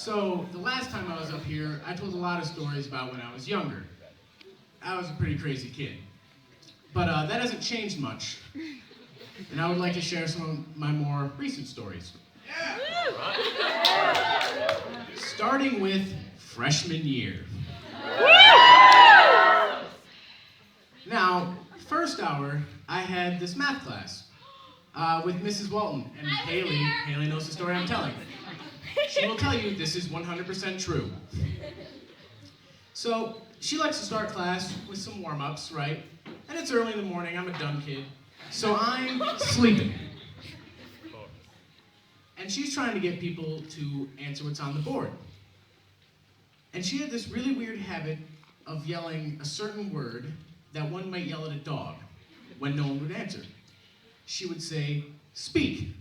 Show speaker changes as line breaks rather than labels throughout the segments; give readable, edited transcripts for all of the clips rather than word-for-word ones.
So, the last time I was up here, I told a lot of stories about when I was younger. I was a pretty crazy kid. But that hasn't changed much. And I would like to share some of my more recent stories. Starting with freshman year. Now, first hour, I had this math class with Mrs. Walton. And Haley knows the story I'm telling. She will tell you this is 100% true. So, she likes to start class with some warm-ups, right? And it's early in the morning, I'm a dumb kid. So I'm sleeping. And she's trying to get people to answer what's on the board. And she had this really weird habit of yelling a certain word that one might yell at a dog when no one would answer. She would say, "Speak."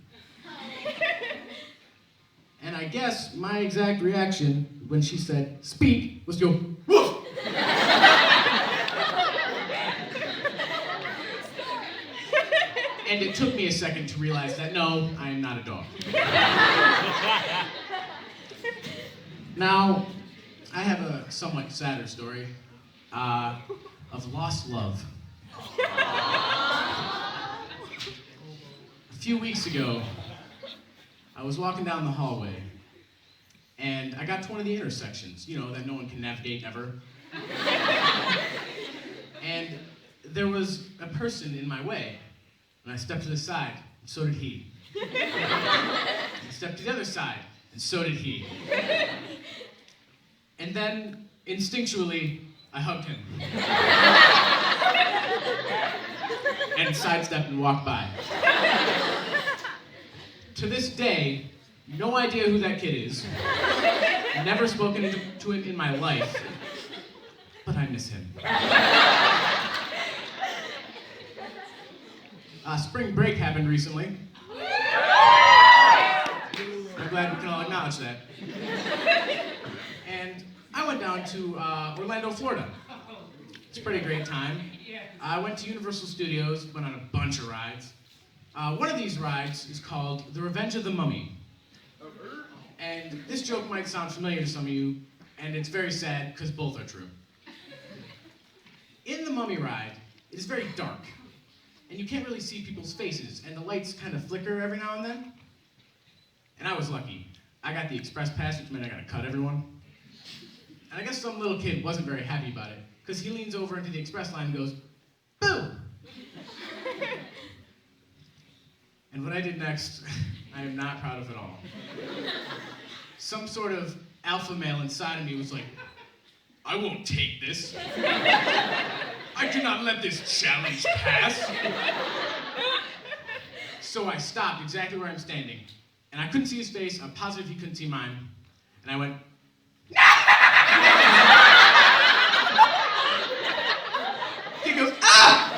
And I guess my exact reaction when she said, "Speak," was to go, "Woof!" And it took me a second to realize that, no, I am not a dog. Now, I have a somewhat sadder story of lost love. A few weeks ago, I was walking down the hallway, and I got to one of the intersections, you know, that no one can navigate ever. And there was a person in my way, and I stepped to the side, and so did he. I stepped to the other side, and so did he. And then, instinctually, I hugged him. And sidestepped and walked by. To this day, no idea who that kid is. Never spoken to him in my life. But I miss him. Spring break happened recently. I'm glad we can all acknowledge that. And I went down to Orlando, Florida. It's a pretty great time. I went to Universal Studios, went on a bunch of rides. One of these rides is called The Revenge of the Mummy. And this joke might sound familiar to some of you, and it's very sad because both are true. In the Mummy ride, it is very dark, and you can't really see people's faces, and the lights kind of flicker every now and then. And I was lucky. I got the express pass, which meant I got to cut everyone. And I guess some little kid wasn't very happy about it, because he leans over into the express line and goes, "Boo!" And what I did next, I am not proud of at all. Some sort of alpha male inside of me was like, "I won't take this. I cannot let this challenge pass." So I stopped exactly where I'm standing. And I couldn't see his face, I'm positive he couldn't see mine. And I went, he goes, "Ah!"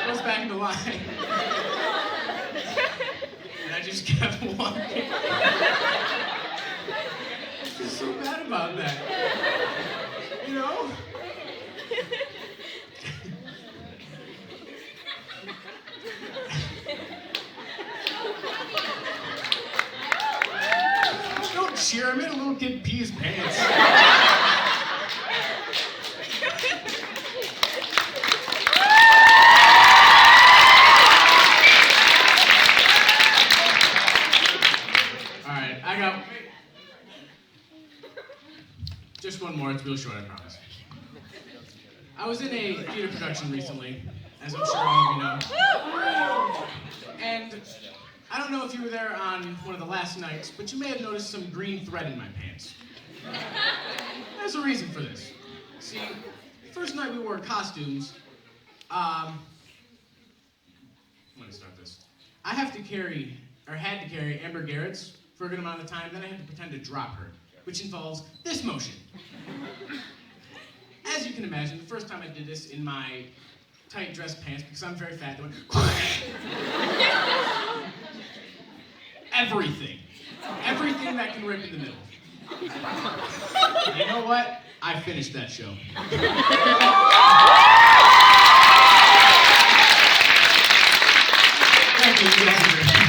Goes back in the line. And I just kept walking. I feel so bad about that. You know? Don't cheer, I made a little kid pee his pants. Alright, I got just one more, it's real short, I promise. I was in a theater production recently, as I'm sure all of you know. And I don't know if you were there on one of the last nights, but you may have noticed some green thread in my pants. There's a reason for this. See, the first night we wore costumes, I'm gonna start this. I had to carry Amber Garrett's for a good amount of time, then I had to pretend to drop her, which involves this motion. As you can imagine, the first time I did this in my tight dress pants, because I'm very fat, they went everything that can rip in the middle. You know what? I finished that show. Thank you.